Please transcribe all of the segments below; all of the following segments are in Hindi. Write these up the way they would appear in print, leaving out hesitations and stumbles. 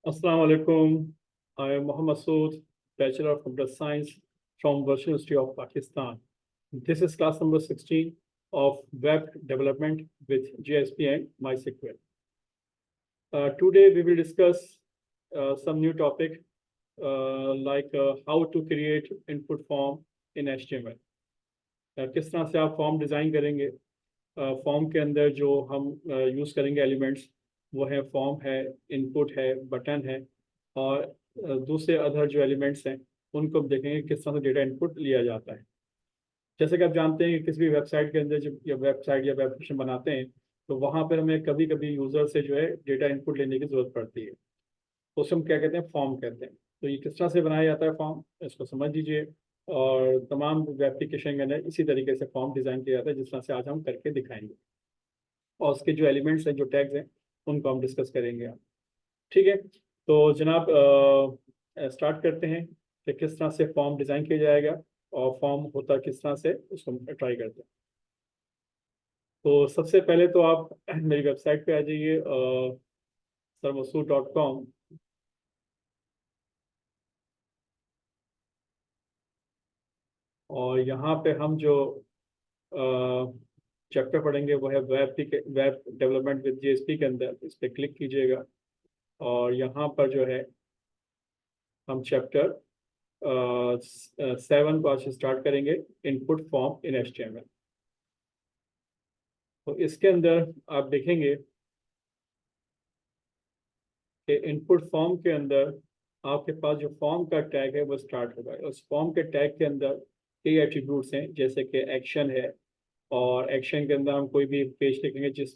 Assalamu alaikum. I am Muhammad Sood, Bachelor of Computer Science from Virtual University of Pakistan. This is class number 16 of Web Development with JSP and MySQL. Today we will discuss some new topic like how to create input form in HTML. किस तरह से आप फॉर्म डिज़ाइन करेंगे। फॉर्म के अंदर जो हम यूज़ करेंगे एलिमेंट्स वो है फॉर्म है, इनपुट है, बटन है और दूसरे अदर जो एलिमेंट्स हैं उनको हम देखेंगे किस तरह से डेटा इनपुट लिया जाता है। जैसे कि आप जानते हैं कि किसी भी वेबसाइट के अंदर जब या वेबसाइट या वेब एप्लीकेशन बनाते हैं तो वहाँ पर हमें कभी कभी यूज़र से जो है डेटा इनपुट लेने की ज़रूरत पड़ती है। तो उसको हम क्या कहते हैं, फॉर्म कहते हैं। तो ये किस तरह से बनाया जाता है फॉर्म, इसको समझ लीजिए। और तमाम वेब एप्लीकेशन के अंदर इसी तरीके से फॉर्म डिज़ाइन किया जाता है जिस तरह से आज हम करके दिखाएंगे। और उसके जो एलिमेंट्स हैं, जो टैग्स हैं, उनको हम डिस्कस करेंगे। ठीक है, तो जनाब स्टार्ट करते हैं कि किस तरह से फॉर्म डिज़ाइन किया जाएगा और फॉर्म होता किस तरह से, उसको ट्राई करते हैं। तो सबसे पहले तो आप मेरी वेबसाइट पे आ जाइए sarmasood.com। और यहाँ पे हम जो चैप्टर पढ़ेंगे वो है वेब डेवलपमेंट विद जेएसपी के अंदर, इस पर क्लिक कीजिएगा। और यहाँ पर जो है हम चैप्टर 7 को आज स्टार्ट करेंगे, इनपुट फॉर्म इन एचटीएमएल। तो इसके अंदर आप देखेंगे कि इनपुट फॉर्म के अंदर आपके पास जो फॉर्म का टैग है वो स्टार्ट होगा। उस फॉर्म के टैग के अंदर कई एट्रीब्यूट्स हैं, जैसे कि एक्शन है। और एक्शन के अंदर हम कोई भी पेज लिखेंगे, जिस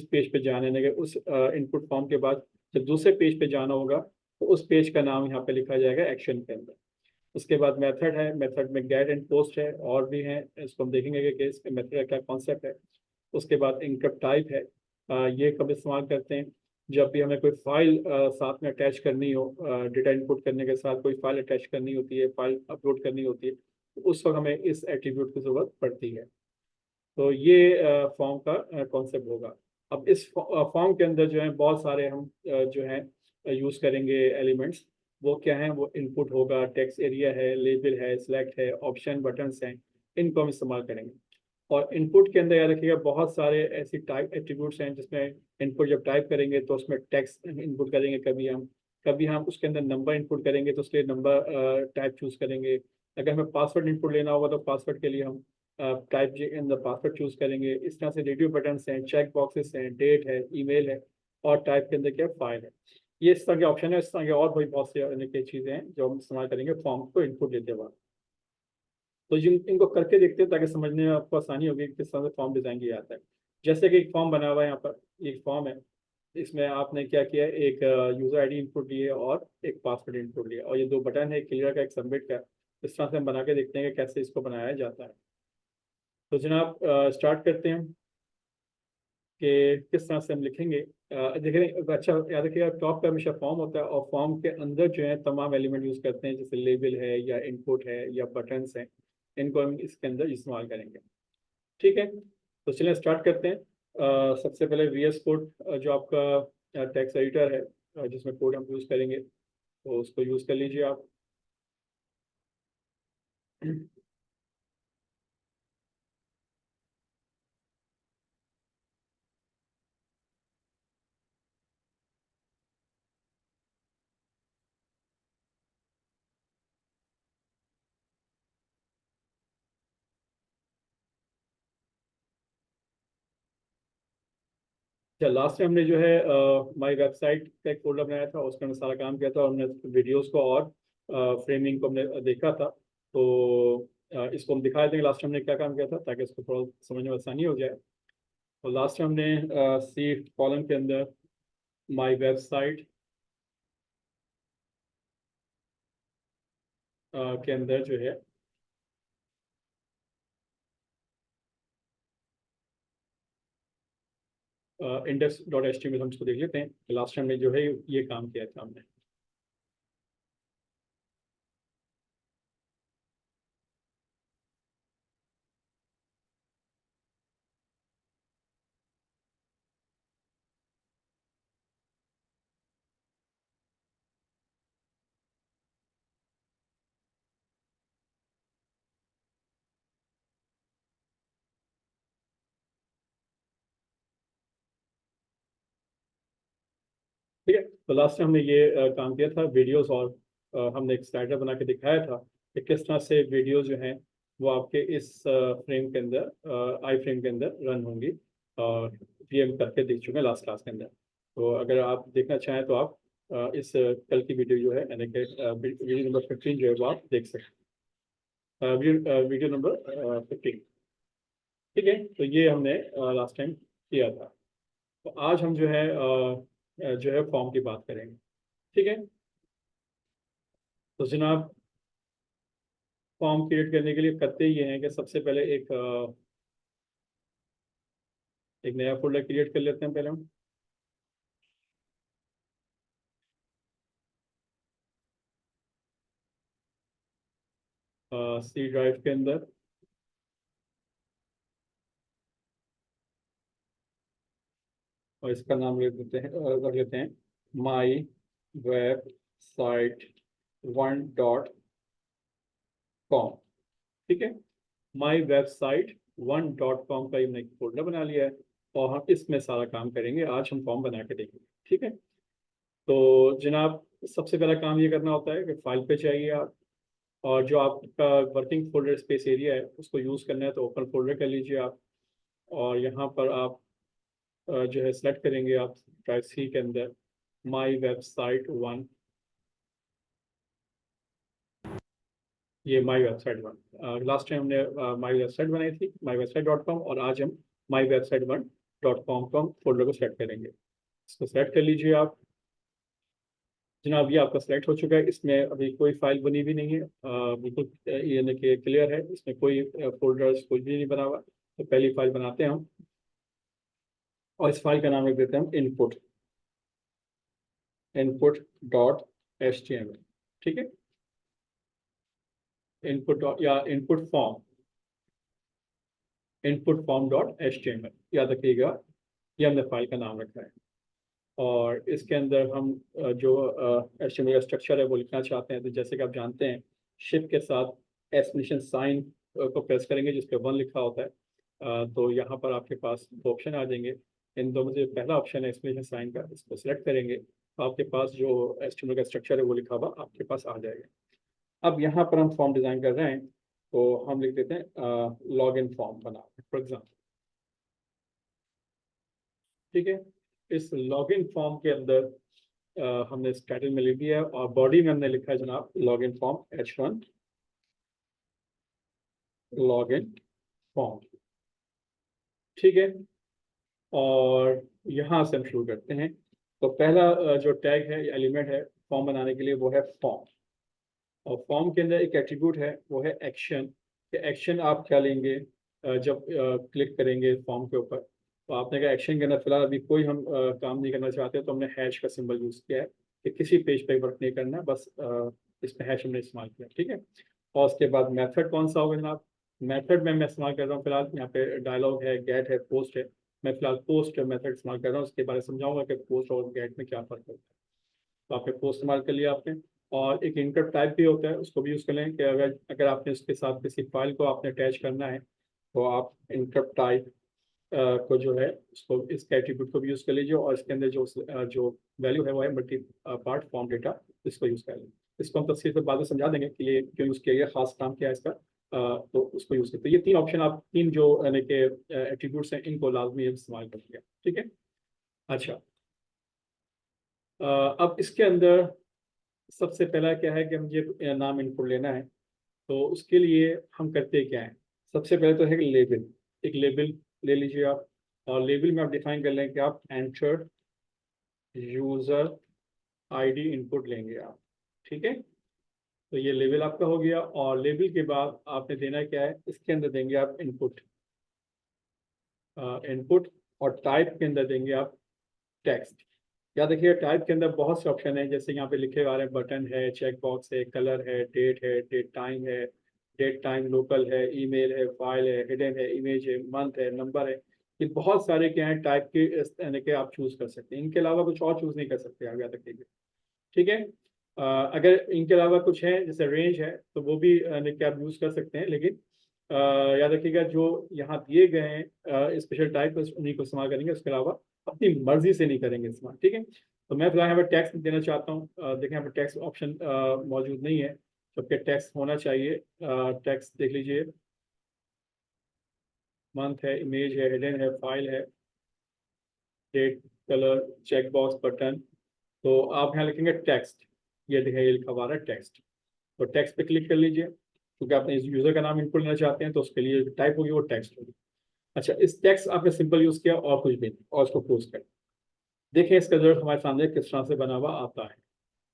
पेज पे जाने लगे उस इनपुट फॉर्म के बाद जब दूसरे पेज पे जाना होगा तो उस पेज का नाम यहाँ पे लिखा जाएगा एक्शन के अंदर। उसके बाद मेथड है, मेथड में गेट एंड पोस्ट है और भी हैं, इसको हम देखेंगे कि इसके मेथड का क्या कॉन्सेप्ट है। उसके बाद इनकम टाइप है। ये कब इस्तेमाल करते हैं, जब भी हमें कोई फाइल साथ में अटैच करनी हो, डेटा इनपुट करने के साथ कोई फाइल अटैच करनी होती है, फाइल अपलोड करनी होती है, तो उस वक्त हमें इस एट्रीब्यूट की ज़रूरत पड़ती है। तो ये फॉर्म का कॉन्सेप्ट होगा। अब इस फॉर्म के अंदर जो है बहुत सारे हम जो है यूज़ करेंगे एलिमेंट्स। वो क्या है, वो इनपुट होगा, टेक्स्ट एरिया है, लेबल है, सिलेक्ट है, ऑप्शन बटन्स हैं, इनको हम इस्तेमाल करेंगे। और इनपुट के अंदर याद रखिएगा बहुत सारे ऐसी टाइप एट्रीब्यूट्स हैं जिसमें इनपुट जब टाइप करेंगे तो उसमें टेक्स्ट इनपुट करेंगे, कभी हम उसके अंदर नंबर इनपुट करेंगे तो उसके लिए नंबर टाइप चूज़ करेंगे। अगर हमें पासवर्ड इनपुट लेना होगा तो पासवर्ड के लिए हम टाइप के अंदर पासवर्ड चूज़ करेंगे। इस तरह से रेडियो बटन्स हैं, चेक बॉक्सेस हैं, डेट है, ईमेल है और टाइप के अंदर क्या फाइल है। ये इस तरह के ऑप्शन है। इस तरह के और भी बहुत से अन्य की चीज़ें हैं जो हम इस्तेमाल करेंगे फॉर्म को इनपुट लेते वक्त। तो इनको करके देखते हैं ताकि समझने में आपको आसानी होगी कि किस तरह से फॉर्म डिज़ाइन किया जाता है। जैसे कि एक फॉर्म बना हुआ है, यहाँ पर एक फॉर्म है। इसमें आपने क्या किया, एक यूज़र आईडी इनपुट लिए और एक पासवर्ड इनपुट लिया और ये दो बटन है, क्लियर का, एक सबमिट का। इस तरह से हम बना के देखते हैं कि कैसे इसको बनाया जाता है। तो जनाब स्टार्ट करते हैं कि किस तरह से हम लिखेंगे। देखें, अच्छा याद रखिएगा, टॉप पे हमेशा फॉर्म होता है और फॉर्म के अंदर जो है तमाम एलिमेंट यूज़ करते हैं, जैसे लेबल है या इनपुट है या बटन्स हैं, इनको हम इसके अंदर इस्तेमाल करेंगे। ठीक है, तो चलिए स्टार्ट करते हैं। सबसे पहले VS कोड जो आपका टेक्स्ट एडिटर है, जिसमें कोड हम यूज़ करेंगे, तो उसको यूज़ कर लीजिए आप। अच्छा, लास्ट में हमने जो है माई वेबसाइट का एक फोल्डर बनाया था, उसमें हमने सारा काम किया था और हमने वीडियोस को और फ्रेमिंग को हमने देखा था। तो इसको हम दिखा देंगे लास्ट में हमने क्या काम किया था ताकि इसको थोड़ा समझने में आसानी हो जाए। तो लास्ट में हमने सी कॉलम के अंदर माई वेबसाइट के अंदर जो है index.html हम इसको देख लेते हैं। लास्ट टाइम में जो है ये काम किया था हमने। ठीक है। तो लास्ट टाइम हमने ये काम किया था वीडियोस, और हमने एक स्लाइडर बना के दिखाया था कि किस तरह से वीडियो जो हैं वो आपके इस फ्रेम के अंदर, आई फ्रेम के अंदर रन होंगी, और ये हम करके देख चुके हैं लास्ट क्लास के अंदर। तो अगर आप देखना चाहें तो आप इस कल की वीडियो जो है, यानी कि वीडियो नंबर 15 जो है वो आप देख सकते हैं, वीडियो नंबर 15। ठीक है। तो ये हमने लास्ट टाइम किया था। तो आज हम जो है फॉर्म की बात करेंगे। ठीक है। तो जनाब, फॉर्म क्रिएट करने के लिए करते ये हैं कि सबसे पहले एक नया फोल्डर क्रिएट कर लेते हैं पहले हम। सी ड्राइव के अंदर, और इसका नाम रख लेते हैं माई वेब साइट 1.com। ठीक है। माई वेबसाइट 1.com का हमने एक फोल्डर बना लिया है, और हम इसमें सारा काम करेंगे। आज हम फॉर्म बना के देखेंगे। ठीक है। तो जनाब, सबसे पहला काम ये करना होता है कि फाइल पे चाहिए आप, और जो आपका वर्किंग फोल्डर स्पेस एरिया है उसको यूज़ करना है तो ओपन फोल्डर कर लीजिए आप। और यहाँ पर आप जो है सेलेक्ट करेंगे आप ड्राइव सी के अंदर माई वेबसाइट 1। ये माई वेबसाइट 1, लास्ट टाइम हमने माई वेबसाइट बनाई थी myWebsite.com, और आज हम myWebsite1.com को फोल्डर को सेलेक्ट करेंगे। इसको सेलेक्ट कर लीजिए आप। जनाब, ये आपका सेलेक्ट हो चुका है। इसमें अभी कोई फाइल बनी भी नहीं है, बिल्कुल यानी कि क्लियर है, इसमें कोई फोल्डर्स कुछ भी नहीं बना हुआ। तो पहली फाइल बनाते हैं हम, और इस फाइल का नाम लिख देते हैं हम input.html। ठीक है। input form.html याद रखिएगा, ये हमने फाइल का नाम रखा है। और इसके अंदर हम जो HTML का स्ट्रक्चर है वो लिखना चाहते हैं। तो जैसे कि आप जानते हैं, शिफ्ट के साथ एक्सक्लेमेशन साइन को प्रेस करेंगे जिस पे 1 लिखा होता है। तो यहाँ पर आपके पास दो ऑप्शन आ जाएंगे। इन दो में से पहला ऑप्शन है एक्सक्लेमेशन साइन का, इसको सेलेक्ट करेंगे तो आपके पास जो HTML का स्ट्रक्चर है वो लिखा हुआ आपके पास आ जाएगा। अब यहाँ पर हम फॉर्म डिज़ाइन कर रहे हैं, तो हम लिख देते हैं लॉग इन फॉर्म बना फॉर एग्जाम्पल। ठीक है। इस लॉगिन फॉर्म के अंदर हमने इस टाइटल में लिख दिया है, और बॉडी में हमने लिखा है जनाब login form H1 login form. ठीक है। और यहाँ से हम शुरू करते हैं। तो पहला जो टैग है, एलिमेंट है फॉर्म बनाने के लिए, वो है फॉर्म। और फॉर्म के अंदर एक एट्रीब्यूट है, वो है एक्शन। कि एक्शन आप क्या लेंगे जब क्लिक करेंगे फॉर्म के ऊपर। तो आपने कहा एक्शन के अंदर फिलहाल अभी कोई हम काम नहीं करना चाहते, तो हमने हैश का सिंबल यूज़ किया है कि किसी पेज पे वर्क नहीं करना, बस इसमें हैश हमने इस्तेमाल किया। ठीक है। और उसके बाद मेथड कौन सा होगा जनाब? मेथड में मैं इस्तेमाल कर रहा हूँ फिलहाल, यहाँ पे डायलॉग है, गेट है, पोस्ट है। मैं फिलहाल पोस्ट मेथड इस्तेमाल कर रहा हूँ। उसके बारे में समझाऊंगा कि पोस्ट और गेट में क्या फ़र्क होता है। तो आपने पोस्ट इस्तेमाल कर लिया आपने। और एक इंटर टाइप भी होता है, उसको भी यूज़ कर लें कि अगर अगर आपने उसके साथ किसी फाइल को आपने अटैच करना है, तो आप इंटर टाइप को जो है उसको इस एट्रीब्यूट को भी यूज़ कर लीजिए। और इसके अंदर जो वैल्यू है वो है मल्टी पार्ट फॉर्म डेटा, इसको यूज़ कर लें। इसको हम तफसील से बाद में समझा देंगे कि ये क्यों यूज़ किया गया, खास काम क्या है इसका। तो उसको यूज़ करते, ये तीन ऑप्शन, आप तीन जो यानी कि एट्रीब्यूट्स हैं, इनको लाजमी इस्तेमाल करेंगे। ठीक है। अच्छा, अब इसके अंदर सबसे पहला क्या है कि हम ये नाम इनपुट लेना है। तो उसके लिए हम करते क्या है, सबसे पहले तो है लेबल। एक लेबल ले लीजिए आप, और लेबल में आप डिफाइन कर लें कि आप एंटर्ड यूजर आईडी इनपुट लेंगे आप। ठीक है। तो ये लेबल आपका हो गया, और लेबल के बाद आपने देना क्या है, इसके अंदर देंगे आप इनपुट। इनपुट और टाइप के अंदर देंगे आप टेक्स्ट। याद रखिए, टाइप के अंदर बहुत से ऑप्शन हैं, जैसे यहाँ पे लिखे आ रहे हैं, बटन है, चेक बॉक्स है, कलर है, डेट टाइम है, डेट टाइम लोकल है, ईमेल है, फाइल है, हिडन है, इमेज है, मंथ है, नंबर है। ये बहुत सारे क्या है टाइप के, इस तरह के आप चूज कर सकते हैं। इनके अलावा कुछ और चूज नहीं कर सकते आप, याद रखिएगा। ठीक है। अगर इनके अलावा कुछ है जैसे रेंज है, तो वो भी यानी कि आप यूज कर सकते हैं, लेकिन याद रखिएगा जो यहाँ दिए गए हैं स्पेशल टाइप, उन्हीं को इस्तेमाल करेंगे। उसके अलावा अपनी मर्जी से नहीं करेंगे इस्तेमाल। ठीक है। तो मैं फिलहाल यहाँ पर टैक्स देना चाहता हूँ। देखें यहाँ पर टैक्स ऑप्शन मौजूद नहीं है, जबकि टैक्स होना चाहिए। टैक्स देख लीजिए, मंथ है, इमेज है, हिडन है, फाइल है, date, colour, check box, button. तो आप यहाँ लिखेंगे टेक्स्ट, ये देखिए ये लिखा हुआ है टेक्स्ट। तो टेक्स्ट पे क्लिक कर लीजिए, क्योंकि आपने इस यूजर का नाम इनपुट लेना चाहते हैं, तो उसके लिए टाइप होगी वो टेक्स्ट होगी। अच्छा, इस टेक्स्ट आपने सिंपल यूज किया और कुछ भी नहीं, और इसको क्लोज कर। देखिए इसका रिजल्ट हमारे सामने किस तरह से बना हुआ आता है।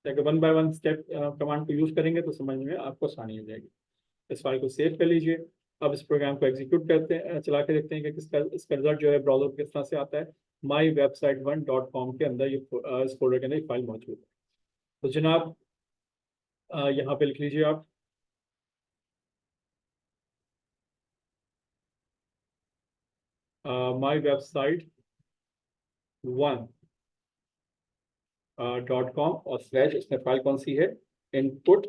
अगर one by one step command को यूज करेंगे तो समझ में आपको आसानी हो जाएगी। इस फाइल को सेव कर लीजिए। अब इस प्रोग्राम को एग्जीक्यूट करते हैं, चला के देखते हैं कि इसका रिजल्ट जो है ब्राउजर पर किस तरह से आता है। mywebsite1.com के अंदर ये इस फोल्डर के अंदर ये फाइल मौजूद है। तो जनाब यहाँ पे लिख लीजिए आप माई वेबसाइट 1.com और स्लैश, इसमें फाइल कौन सी है, इनपुट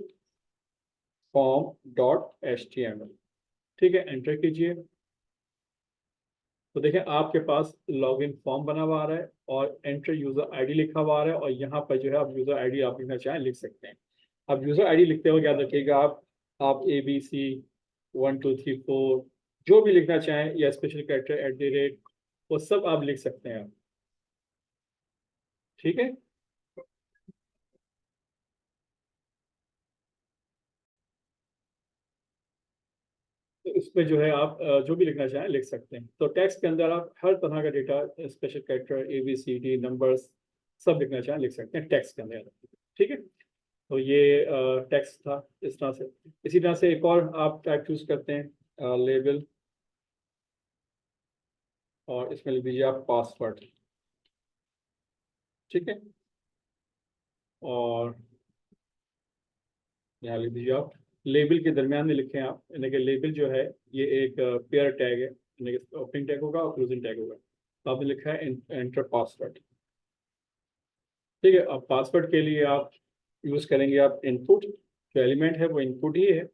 form.html। ठीक है, एंटर कीजिए। तो देखें आपके पास लॉगिन फॉर्म बना हुआ आ रहा है और एंटर यूजर आईडी लिखा हुआ आ रहा है, और यहाँ पर जो है आप यूजर आईडी आप लिखना चाहें लिख सकते हैं। अब यूजर आईडी लिखते हुए याद रखिएगा आप ABC 1234 जो भी लिखना चाहें, या स्पेशल कैरेक्टर @ वो सब आप लिख सकते हैं। ठीक है, तो इसमें जो है आप जो भी लिखना चाहें लिख सकते हैं। तो टेक्स्ट के अंदर आप हर तरह का data, special character, ABCD numbers, सब लिखना चाहें लिख सकते हैं टेक्स्ट के अंदर। ठीक है, तो ये टेक्स्ट था इस तरह से। इसी तरह से एक और आप टैग चूज करते हैं, लेबल, और इसमें लिख दीजिए आप पासवर्ड। ठीक है, और यहाँ लिख दीजिए आप लेबल के दरमियान में लिखें आप, यानी कि लेबल जो है ये एक पेयर टैग है, यानी कि ओपनिंग टैग होगा और क्लोजिंग टैग होगा। तो आपने लिखा है एंटर पासवर्ड। ठीक है, अब पासवर्ड के लिए आप यूज करेंगे आप इनपुट, जो एलिमेंट है वो इनपुट ही है,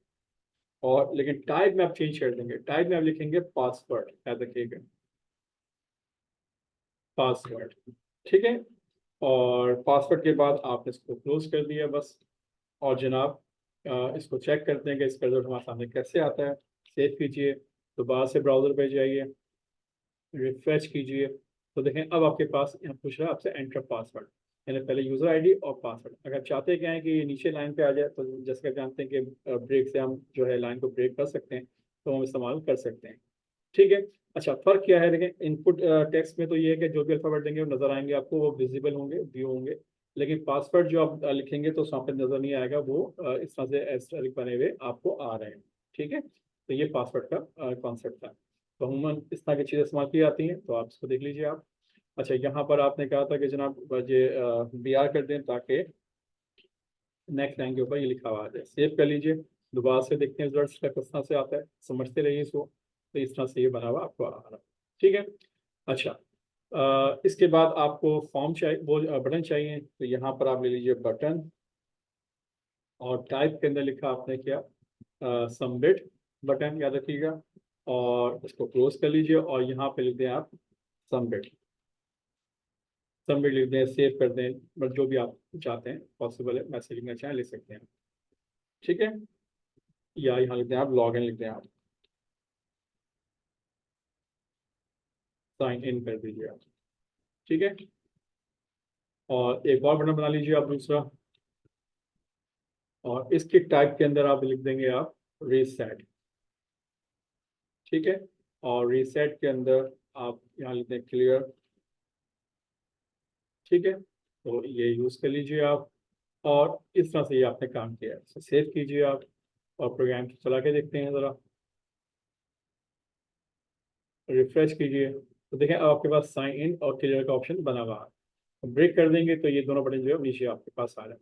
और लेकिन टाइप में आप चेंज कर देंगे। टाइप में आप लिखेंगे पासवर्ड, याद रखिएगा पासवर्ड। ठीक है, और पासवर्ड के बाद आपने इसको क्लोज कर दिया बस। और जनाब इसको चेक करते हैं कि इसका रिजल्ट हमारे सामने कैसे आता है। सेव कीजिए, दोबारा से ब्राउजर पे जाइए, रिफ्रेश कीजिए। तो देखें अब आपके पास यहाँ पूछ रहा है आपसे एंटर पासवर्ड, यानी पहले यूजर आईडी और पासवर्ड। अगर चाहते क्या है कि ये नीचे लाइन पे आ जाए, तो जैसे कि जानते हैं कि ब्रेक से हम जो है लाइन को ब्रेक कर सकते हैं, तो हम इस्तेमाल कर सकते हैं। ठीक है, अच्छा फर्क क्या है देखें, इनपुट टेक्स्ट में तो ये है कि जो भी अल्फाबेट देंगे वो नजर आएंगे आपको, वो विजिबल होंगे, व्यू होंगे। लेकिन पासवर्ड जो आप लिखेंगे तो वहाँ पे नजर नहीं आएगा, वो इस तरह से एस्टेरिक बने हुए आपको आ रहे हैं। ठीक है, तो ये पासवर्ड का कॉन्सेप्ट था। तो अमूमन इस तरह की चीज़ें इस्तेमाल की जाती हैं, तो आप इसको देख लीजिए आप। अच्छा, यहाँ पर आपने कहा था कि जनाब ये BR कर दें ताकि नेक्स्ट लाइन के ऊपर ये लिखा हुआ आ जाए। सेव कर लीजिए, दोबारा से देखते हैं रिजल्ट का किस तरह से आता है, समझते रहिए इसको। तो इस तरह से ये बना हुआ आपको आ रहा है। ठीक है, अच्छा इसके बाद आपको फॉर्म चाहिए, वो बटन चाहिए, तो यहाँ पर आप ले लीजिए बटन, और टाइप के अंदर लिखा आपने क्या, सबमिट बटन, याद रखिएगा। और इसको क्लोज कर लीजिए, और यहाँ पे लिख दें आप सबमिट। सबमिट लिख दें, सेव कर दें, बट जो भी आप चाहते हैं पॉसिबल है, मैसेज लिखना चाहें लिख सकते हैं। ठीक है, या यहाँ लिख दें आप लॉग इन, लिख दें आप साइन इन कर दीजिए आप। ठीक है, और एक और बटन बना लीजिए आप दूसरा, और इसके टाइप के अंदर आप लिख देंगे आप रीसेट। ठीक है, और रीसेट के अंदर आप यहाँ लिख दें क्लियर। ठीक है, तो ये यूज़ कर लीजिए आप, और इस तरह से ये आपने काम किया है। तो सेव कीजिए आप, और प्रोग्राम को चला के देखते हैं ज़रा, रिफ्रेश कीजिए। तो देखें अब आपके पास साइन इन और क्लियर का ऑप्शन बना हुआ है। ब्रेक कर देंगे तो ये दोनों बटन जो है नीचे आपके पास आ रहे हैं।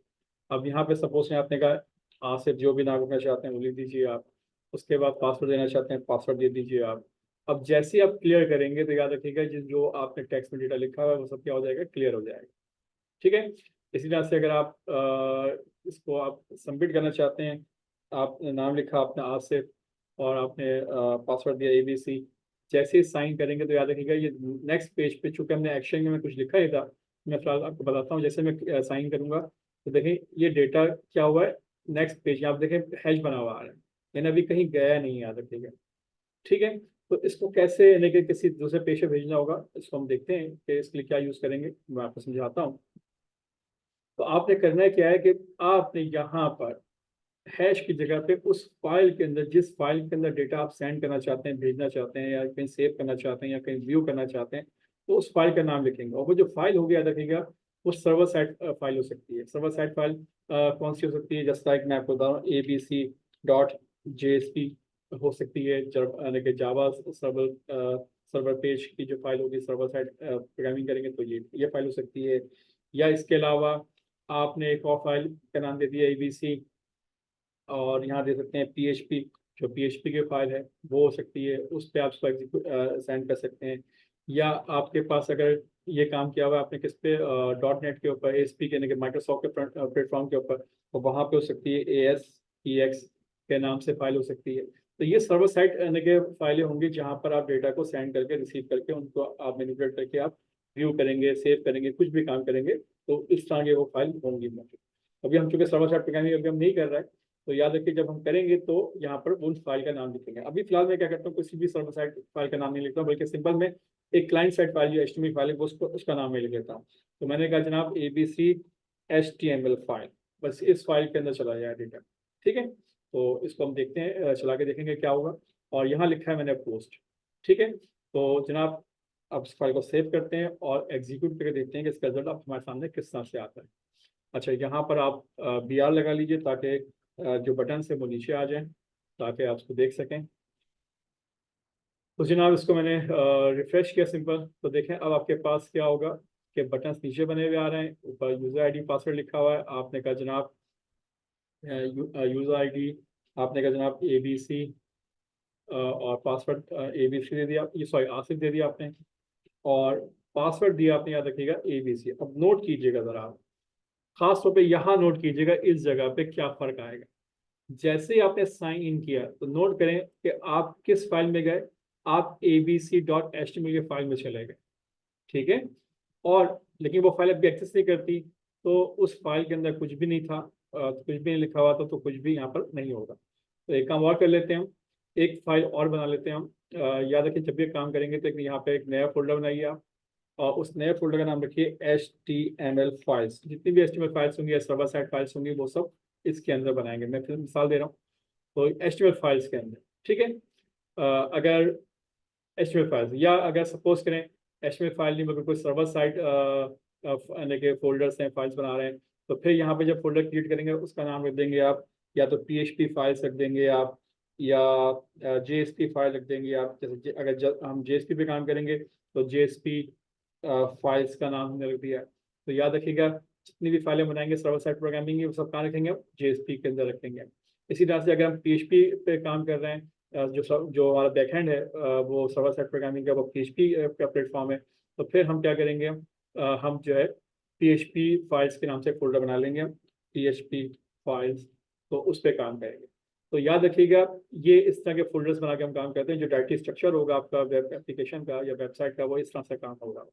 अब यहाँ पे सपोज में आपने कहा आसिफ, जो भी नाम रखना चाहते हैं वो लिख दीजिए आप। उसके बाद पासवर्ड देना चाहते हैं, पासवर्ड दे दीजिए आप। अब जैसे ही आप क्लियर करेंगे तो याद रखिएगा जिस जो आपने टेक्स्ट में डेटा लिखा हुआ है वो सब क्या हो जाएगा, क्लियर हो जाएगा। ठीक है, इसी तरह से अगर आप इसको आप सबमिट करना चाहते हैं, आपने नाम लिखा अपना आसिफ, और आपने पासवर्ड दिया ABC, जैसे ही साइन करेंगे तो याद रखिएगा ये नेक्स्ट पेज पे, चूंकि हमने एक्शन में कुछ लिखा ही था, मैं फिलहाल आपको बताता हूँ। जैसे मैं साइन करूंगा तो देखें ये डेटा क्या हुआ है, नेक्स्ट पेज आप देखें हैश बना हुआ आ रहा है, यानी अभी कहीं गया नहीं, याद रखिएगा। ठीक है, तो इसको कैसे यानी कि किसी दूसरे पेज पे भेजना होगा, इसको हम देखते हैं कि इसके लिए क्या यूज़ करेंगे, मैं आपको समझाता हूँ। तो आपने करना क्या है कि आपने यहाँ पर हैश की जगह पे उस फाइल के अंदर, जिस फाइल के अंदर डेटा आप सेंड करना चाहते हैं, भेजना चाहते हैं, या कहीं सेव करना चाहते हैं, या कहीं व्यू करना चाहते हैं, तो उस फाइल का नाम लिखेंगे। और वो जो फाइल होगी, याद रखिएगा, वो सर्वर साइड फाइल हो सकती है। सर्वर साइड फाइल कौन सी हो सकती है, जस्ट लाइक मैं आपको बता रहा हूँ, abc.jsp हो सकती है, यानी कि जावा सर्वर सर्वर पेज की जो फाइल होगी, सर्वर साइड प्रोग्रामिंग करेंगे तो ये फाइल हो सकती है। या इसके अलावा आपने एक और फाइल का नाम दे दिया abc, और यहाँ दे सकते हैं PHP, जो PHP की फाइल है वो हो सकती है, उस पर आप उसको एग्जीक्यूट सेंड कर सकते हैं। या आपके पास अगर ये काम किया हुआ है आपने किस पे, .NET के ऊपर, ASP यानी कि माइक्रोसॉफ्ट के प्लेटफॉर्म के ऊपर, तो वहाँ पे हो सकती है ASPX के नाम से फाइल हो सकती है। तो ये सर्वर साइड यानी कि फाइलें होंगी जहाँ पर आप डेटा को सेंड करके, रिसीव करके, उनको आप मैनिपुलेट करके आप व्यू करेंगे, सेव करेंगे, कुछ भी काम करेंगे, तो इस तरह की वो फाइल होंगी। अभी हम चूंकि सर्वर साइड प्रोग्रामिंग अभी हम नहीं कर रहे हैं, तो याद रखिए जब हम करेंगे तो यहाँ पर उस फाइल का नाम लिखेंगे। अभी फिलहाल मैं क्या करता हूँ, किसी भी सर्वर साइड फाइल का नाम नहीं लिखता हूँ, बल्कि सिंपल में एक क्लाइंट साइड फाइल जो HTML फाइल है वो उसका नाम मैं लिख लेता हूँ। तो मैंने कहा जनाब ABC HTML फाइल, बस इस फाइल के अंदर चला जाए डेटा। ठीक है, तो इसको हम देखते हैं, चला के देखेंगे क्या होगा। और यहाँ लिखा है मैंने पोस्ट। ठीक है, तो जनाब अब इस फाइल को सेव करते हैं और एग्जीक्यूट करके देखते हैं कि इसका रिजल्ट अब हमारे सामने किस तरह से आता है। अच्छा, यहाँ पर आप BR लगा लीजिए ताकि जो बटन है वो नीचे आ जाए, ताकि आप उसको देख सकें। तो जनाब इसको मैंने रिफ्रेश किया सिंपल, तो देखें अब आपके पास क्या होगा कि बटन्स नीचे बने हुए आ रहे हैं, ऊपर यूज़र ID पासवर्ड लिखा हुआ है। आपने कहा जनाब यूज़र ID, आपने कहा जनाब ABC, और पासवर्ड ABC दे दिया, ये सॉरी आसिफ दे दिया आपने, और पासवर्ड दिया आपने, याद रखिएगा ABC। अब नोट कीजिएगा ज़रा आप, खास तौर पे यहाँ नोट कीजिएगा इस जगह पे क्या फ़र्क आएगा। जैसे ही आपने साइन इन किया तो नोट करें कि आप किस फाइल में गए, आप abc.html के फाइल में चले गए। ठीक है, और लेकिन वो फाइल अभी एक्सेस नहीं करती, तो उस फाइल के अंदर कुछ भी नहीं था, कुछ भी नहीं लिखा हुआ था, तो कुछ भी यहाँ पर नहीं होगा। तो एक काम और कर लेते हैं हम, एक फाइल और बना लेते हैं हम। याद रखिए जब भी काम करेंगे तो यहाँ पे एक नया फोल्डर बनाइए आप, और उस नए फोल्डर का नाम रखिए HTML फाइल्स। जितनी भी HTML फाइल्स होंगी या सर्वर साइड फाइल्स होंगी वो सब इसके अंदर बनाएंगे। मैं फिर मिसाल दे रहा हूँ, तो HTML फाइल्स के अंदर। ठीक है, अगर HTML फाइल्स, या अगर सपोज करें HTML फाइल नहीं मगर कोई सर्वर साइड यानी कि फोल्डर्स हैं, फाइल्स बना रहे हैं, तो फिर यहाँ पे जब फोल्डर क्रिएट करेंगे उसका नाम रख देंगे आप, या तो PHP फाइल्स रख देंगे आप, या JSP फाइल रख देंगे आप। जैसे अगर हम JSP पे काम करेंगे तो JSP फाइल्स का नाम हमने रख दिया। तो याद रखिएगा जितनी भी फाइलें बनाएंगे सर्वर साइड प्रोग्रामिंग की, वो सब कहाँ रखेंगे, JSP के अंदर रखेंगे। इसी तरह से अगर हम PHP पे काम कर रहे हैं, जो हमारा बैकएंड है वो सर्वर साइड प्रोग्रामिंग का वो PHP का प्लेटफॉर्म है, तो फिर हम क्या करेंगे, हम जो है PHP फाइल्स के नाम से फोल्डर बना लेंगे, PHP फाइल्स, तो उस पर काम करेंगे। तो याद रखिएगा ये इस तरह के फोल्डर्स बना के हम काम करते हैं। जो डायरेक्टली स्ट्रक्चर होगा आपका वेब एप्लीकेशन का या वेबसाइट का, वो इस तरह से काम होगा।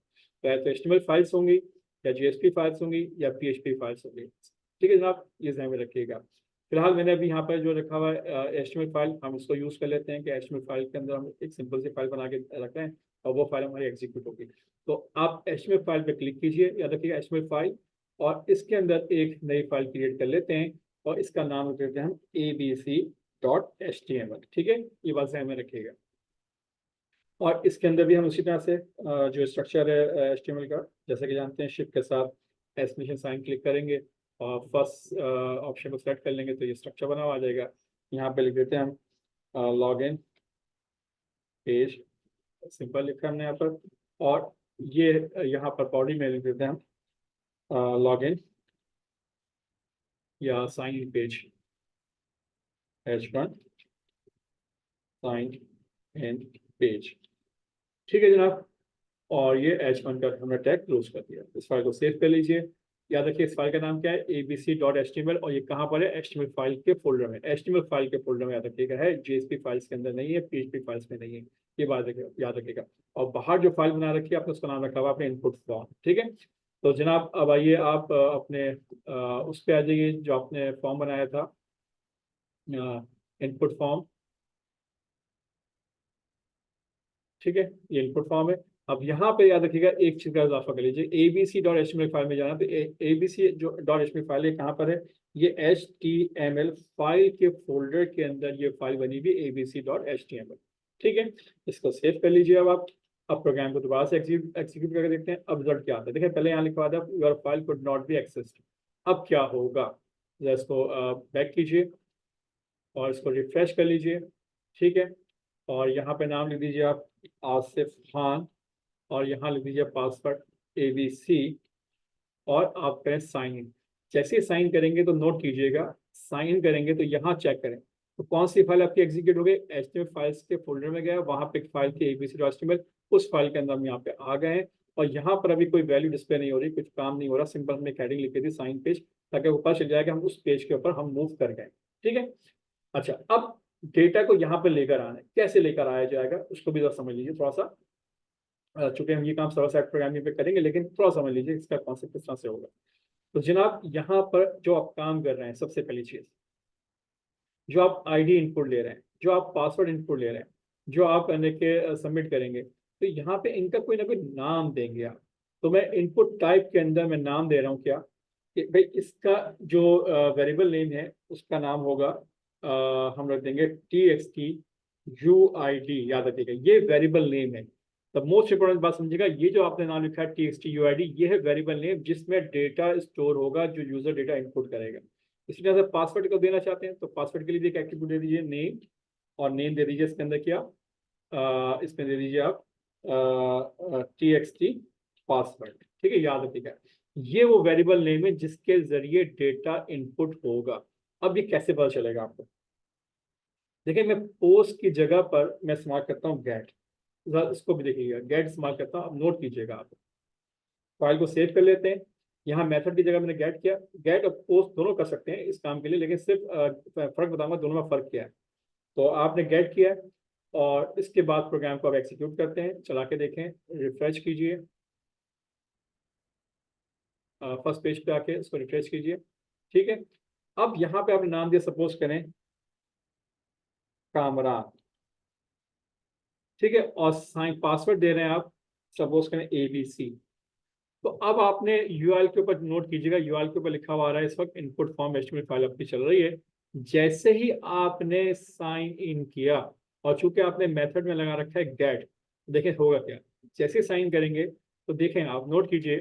तो HTML फाइल्स होंगी, या JSP फाइल्स होंगी, या PHP फाइल्स होंगी। ठीक है जनाब, ये ध्यान में रखिएगा। फिलहाल मैंने अभी यहाँ पर जो रखा हुआ है HTML फाइल, हम इसको यूज़ कर लेते हैं कि HTML फाइल के अंदर हम एक सिंपल सी फाइल बना के रखते हैं और वो फाइल हमारी एग्जीक्यूट होगी। तो आप HTML फाइल पे क्लिक कीजिए, याद रखिएगा HTML फाइल, और इसके अंदर एक नई फाइल क्रिएट कर लेते हैं और इसका नाम रख देते हैं हम abc.html। ठीक है, ये बात ध्यान में रखिएगा। और इसके अंदर भी हम उसी तरह से जो स्ट्रक्चर है HTML का, जैसे कि जानते हैं शिप के साथ एस्टिमेशन साइन क्लिक करेंगे और फर्स्ट ऑप्शन को सेलेक्ट कर लेंगे तो ये स्ट्रक्चर बना हुआ आ जाएगा। यहाँ पे लिख देते हैं हम लॉग इन पेज, सिंपल लिखा हमने यहाँ पर, और ये यहाँ पर बॉडी में लिख देते हैं हम लॉग इन या sign in page, H1 sign in page. ठीक है जनाब, और ये H1 का हमने टैग क्लोज कर दिया। इस फाइल को सेव कर लीजिए। याद रखिए इस फाइल का नाम क्या है, abc.html, और ये कहाँ पर है, HTML फाइल के फोल्डर में। HTML फाइल के फोल्डर में याद रखिएगा है, JSP फाइल्स के अंदर नहीं है, PHP फाइल्स में नहीं है। ये बात याद रखिएगा। और बाहर जो फाइल बना रखी है आपने उसका नाम रखा हुआ आपने इनपुट फॉर्म। ठीक है, तो जनाब अब आइए आप अपने उस पे आ जाइए जो आपने फॉर्म बनाया था, इनपुट फॉर्म। ठीक है, ये इनपुट फॉर्म है। अब यहाँ पे याद रखिएगा एक चीज का इजाफा कर लीजिए, abc.html फाइल में जाना। तो abc जो .html फाइल है कहाँ पर है, ये HTML फाइल के फोल्डर के अंदर ये फाइल बनी हुई abc.html। ठीक है, इसको सेव कर लीजिए। अब प्रोग्राम को दोबारा से एग्जीक्यूट करके देखते हैं अब रिजल्ट क्या आता है। देखिए पहले यहाँ लिखवा था your file could not B accessed. अब क्या होगा, जरा इसको बैक कीजिए और इसको रिफ्रेश कर लीजिए। ठीक है, और यहाँ पे नाम लिख दीजिए आप आसिफ खान, और यहाँ लिख दीजिए पासवर्ड ABC, और आप करें साइन इन। जैसे साइन करेंगे तो नोट कीजिएगा, साइन इन करेंगे तो यहाँ चेक करें तो कौन सी फाइल आपकी एग्जीक्यूट हो गई। HTML फाइल्स के फोल्डर में गया, वहाँ पे एक फाइल थी abc.html, उस फाइल के अंदर हम यहाँ पे आ गए हैं। और यहाँ पर अभी कोई वैल्यू डिस्प्ले नहीं हो रही, कुछ काम नहीं हो रहा, सिंपल हमने हेडिंग लिखी थी साइन पेज, ताकि वो पता चल जाए कि हम उस पेज के ऊपर हम मूव कर गए। ठीक है, अच्छा अब डेटा को यहाँ पर लेकर आना है, कैसे लेकर आया जाएगा उसको भी जरा समझ लीजिए थोड़ा सा। चूंकि हम ये काम सर्वर साइड प्रोग्रामिंग पे करेंगे, लेकिन थोड़ा समझ लीजिए इसका कॉन्सेप्ट किस तरह से होगा। तो जनाब यहाँ पर जो आप काम कर रहे हैं, सबसे पहली चीज, जो आप आईडी इनपुट ले रहे हैं, जो आप पासवर्ड इनपुट ले रहे हैं, जो आप यानी कि सबमिट करेंगे, तो यहाँ पे इनका कोई ना कोई नाम देंगे आप। तो मैं इनपुट टाइप के अंदर मैं नाम दे रहा हूँ क्या, कि भाई इसका जो वेरिएबल नेम है उसका नाम होगा, हम रख देंगे TXT UID। याद रखिएगा ये वेरिएबल नेम है। तो मोस्ट इंपोर्टेंट बात समझिएगा, ये जो आपने नाम लिखा है TXT UID, ये है वेरिएबल नेम जिसमें डेटा स्टोर होगा, जो यूजर डेटा इनपुट करेगा। इसी तरह से पासवर्ड को देना चाहते हैं तो पासवर्ड के लिए भी एक एट्रीब्यूट दे दीजिए नेम, और नेम दे दीजिए इसके अंदर क्या, इसमें दे दीजिए आप TXT पासवर्ड। ठीक है, याद रखिएगा ये वो वेरिएबल नेम है जिसके जरिए डेटा इनपुट होगा। अब ये कैसे पता चलेगा आपको, देखिए मैं पोस्ट की जगह पर मैं इस्तेमाल करता हूँ गेट, इसको भी देखिएगा गेट इस्तेमाल करता हूँ। अब नोट कीजिएगा, आप फाइल को सेव कर लेते हैं। यहाँ मेथड की जगह मैंने गेट किया, गेट और पोस्ट दोनों कर सकते हैं इस काम के लिए, लेकिन सिर्फ फर्क बताऊंगा दोनों में फर्क क्या है। तो आपने गेट किया है, और इसके बाद प्रोग्राम को आप एग्जीक्यूट करते हैं, चला के देखें, रिफ्रेश कीजिए, फर्स्ट पेज पे आके इसको रिफ्रेश कीजिए। ठीक है, अब यहाँ पे आपने नाम दिया, सपोज करें कामरान। ठीक है, और साइन पासवर्ड दे रहे हैं आप, सपोज करें ABC। तो अब आपने यूआरएल के ऊपर नोट कीजिएगा, यूआरएल के ऊपर लिखा हुआ आ रहा है इस वक्त इनपुट फॉर्म HTML फाइल आपकी चल रही है। जैसे ही आपने साइन इन किया, और चूंकि आपने मेथड में लगा रखा है गेट, देखें होगा क्या, जैसे साइन करेंगे तो देखें आप नोट कीजिए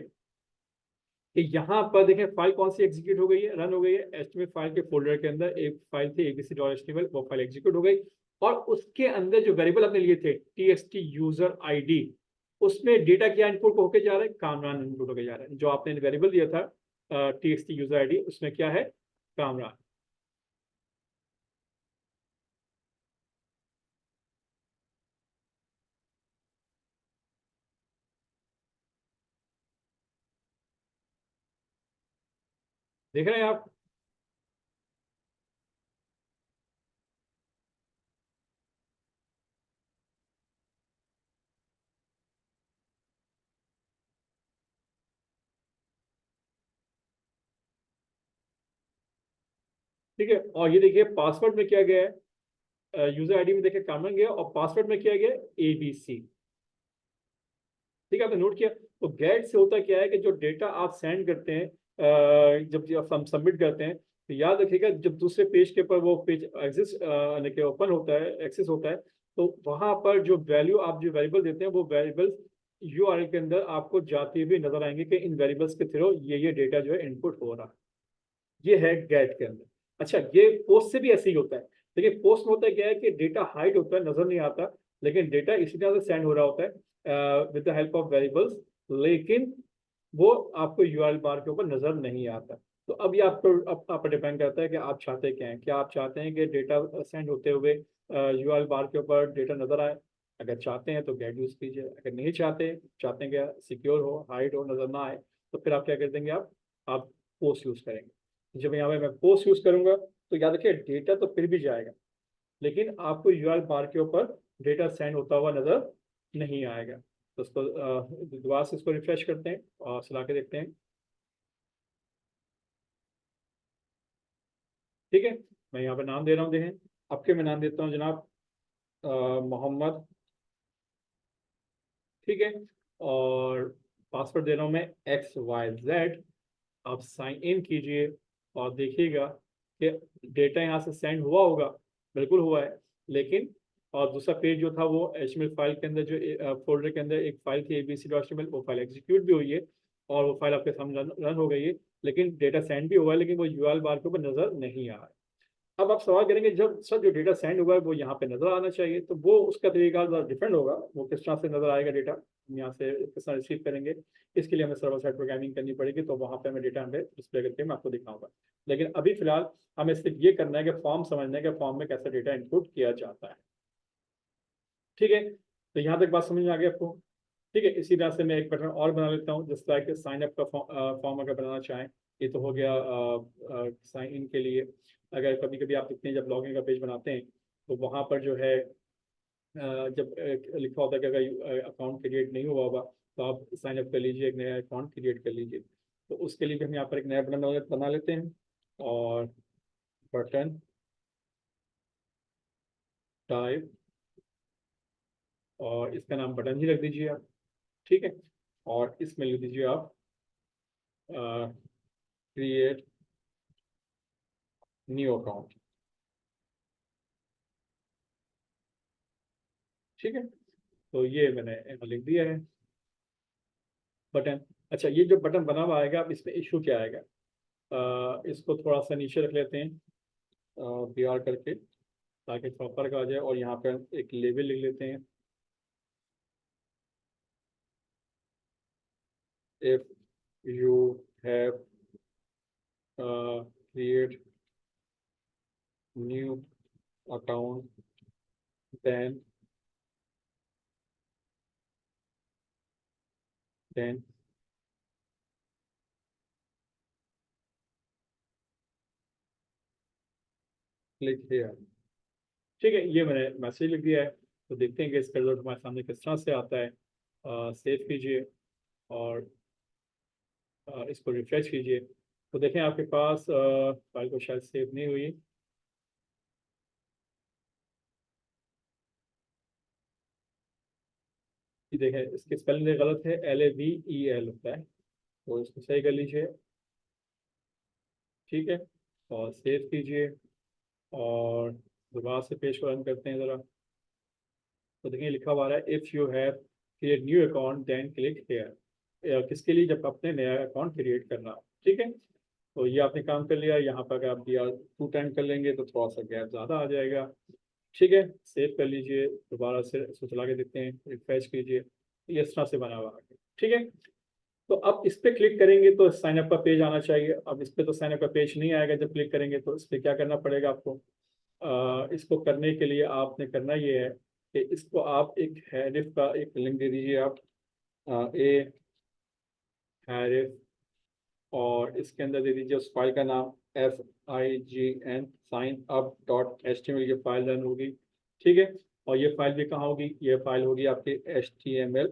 कि यहाँ पर देखें फाइल कौन सी एग्जीक्यूट हो गई है, रन हो गई है। HTML फाइल के फोल्डर के अंदर एक फाइल थी abc.html, वो फाइल एग्जीक्यूट हो गई, और उसके अंदर जो वेरिएबल आपने लिए थे TXT USER ID, उसमें डेटा क्या इनपुट होके जा रहा है, कामरान इनपुट होके जा रहा है। जो आपने वेरिएबल दिया था TXT USER ID, उसमें क्या है, कामरान। देख रहे हैं आप, ठीक है। और ये देखिए पासवर्ड में क्या गया है, यूजर आईडी में देखिए कामरान गया, और पासवर्ड में क्या गया, ABC। ठीक है, आपने नोट किया। तो गेट से होता क्या है कि जो डेटा आप सेंड करते हैं, जब हम सबमिट करते हैं, तो याद रखिएगा जब दूसरे पेज के ऊपर वो पेज एग्जिस्ट यानी कि ओपन होता है, एक्सेस होता है, तो वहां पर जो वैल्यू आप जो वेरिएबल देते हैं, वो वेरिएबल्स यूआरएल के अंदर आपको जाते हुए नजर आएंगे कि इन वेरिएबल्स के थ्रू ये डेटा जो है इनपुट हो रहा है। ये है गेट के अंदर। अच्छा, ये पोस्ट से भी ऐसे ही होता है, लेकिन पोस्ट में होता है क्या है कि डेटा हाइड होता है, नजर नहीं आता, लेकिन डेटा इसी तरह से सेंड हो रहा होता है with the help of variables, लेकिन वो आपको यूआरएल बार के ऊपर नजर नहीं आता। तो अब ये आपको आप पर डिपेंड करता है कि आप चाहते क्या हैं, क्या आप चाहते हैं कि डेटा सेंड होते हुए यूआरएल बार के ऊपर डेटा नजर आए। अगर चाहते हैं तो गेट यूज कीजिए, अगर नहीं चाहते, चाहते हैं कि सिक्योर हो, हाइड हो, नजर ना आए, तो फिर आप क्या कर देंगे, आप पोस्ट यूज करेंगे। जब यहाँ पे मैं पोस्ट यूज करूंगा तो याद रखिए डेटा तो फिर भी जाएगा, लेकिन आपको यूआरएल बार के ऊपर डेटा सेंड होता हुआ नजर नहीं आएगा। तो उसको दोबारा से इसको रिफ्रेश करते हैं और चला के देखते हैं। ठीक है, मैं यहाँ पे नाम दे रहा हूँ, देखें आपके, मैं नाम देता हूँ जनाब मोहम्मद। ठीक है, और पासवर्ड दे रहा हूँ मैं XYZ। आप साइन इन कीजिए और देखिएगा कि डेटा यहाँ से सेंड हुआ होगा, बिल्कुल हुआ है। लेकिन और दूसरा पेज जो था वो HTML फाइल के अंदर, जो फोल्डर के अंदर एक फाइल थी abc.html, वो फाइल एग्जीक्यूट भी हुई है और वो फाइल आपके सामने रन हो गई है, लेकिन डेटा सेंड भी हुआ है, लेकिन वो URL बार के ऊपर नजर नहीं आ रहा है। अब आप सवाल करेंगे, जब सर जो डेटा सेंड हुआ है वो यहाँ पे नजर आना चाहिए, तो वो उसका तरीका डिफरेंट होगा। वो किस तरह से नजर आएगा डेटा, हम यहाँ से किस तरह रिसीव करेंगे, इसके लिए हमें सर्वर साइड प्रोग्रामिंग करनी पड़ेगी, तो वहाँ पे हमें डेटा हमें डिस्प्ले करके मैं आपको दिखाऊंगा। लेकिन अभी फिलहाल हमें सिर्फ ये करना है कि फॉर्म समझना है कि फॉर्म में कैसे डेटा इनपुट किया जाता है। ठीक है, तो यहाँ तक बात समझ में आ गई आपको। ठीक है, इसी तरह से मैं एक पैटर्न और बना लेता हूँ, जिस तरह के साइन अप का फॉर्म अगर बनाना चाहें। ये तो हो गया साइन इन के लिए। अगर कभी कभी आप देखते हैं जब लॉगिन का पेज बनाते हैं, तो वहाँ पर जो है जब लिखा होता है कि अगर अकाउंट क्रिएट नहीं हुआ होगा, तो आप साइन अप कर लीजिए, एक नया अकाउंट क्रिएट कर लीजिए। तो उसके लिए भी हम यहाँ पर एक नया बटन बना लेते हैं, और बटन टाइप, और इसका नाम बटन ही रख दीजिए आप। ठीक है, और इसमें लिख दीजिए आप क्रिएट न्यू अकाउंट। ठीक है, तो ये मैंने यहाँ लिख दिया है बटन। अच्छा, ये जो बटन बना हुआ आएगा, अब इसमें इशू क्या आएगा, इसको थोड़ा सा नीचे रख लेते हैं PR करके, ताकि थोड़ा फर्क आ जाए, और यहाँ पे एक लेबल लिख लेते हैं, if you have create new account then click here. ठीक है, ये मैंने मैसेज लिख दिया है। तो देखते हैं कि इसका रिजल्ट हमारे सामने किस तरह से आता है। सेव कीजिए और इसको रिफ्रेश कीजिए, तो देखें आपके पास फाइल को शायद सेव नहीं हुई। ये देखें, इसकी स्पेलिंग गलत है, LAVEL होता है, तो इसको सही कर लीजिए। ठीक है, और सेव कीजिए, और दोबारा से पेज को रन करते हैं ज़रा। तो देखिए लिखा हुआ है, if you have create new account then click here. किसके लिए, जब आपने नया अकाउंट क्रिएट करना हो। ठीक है, तो ये आपने काम कर लिया। यहाँ पर अगर आप दिया 2 टाइम कर लेंगे तो थोड़ा सा गैप ज़्यादा आ जाएगा। ठीक है, सेव कर लीजिए, दोबारा से इसको चला के देखते हैं, रिफ्रेश कीजिए, ये इस तरह से बना हुआ है। ठीक है, तो अब इस पर क्लिक करेंगे तो साइन अप का पेज आना चाहिए। अब इस पर तो साइन अप का पेज नहीं आएगा जब क्लिक करेंगे, तो इस पर क्या करना पड़ेगा आपको। इसको करने के लिए आपने करना ये है कि इसको आप एक हैरिफ का एक लिंक दे दीजिए आप, ए हैरिफ, और इसके अंदर दे दीजिए उस फाइल का नाम FIGN साइन अप .html, ये फाइल रन होगी। ठीक है, और ये फाइल भी कहाँ होगी, ये फाइल होगी आपके HTML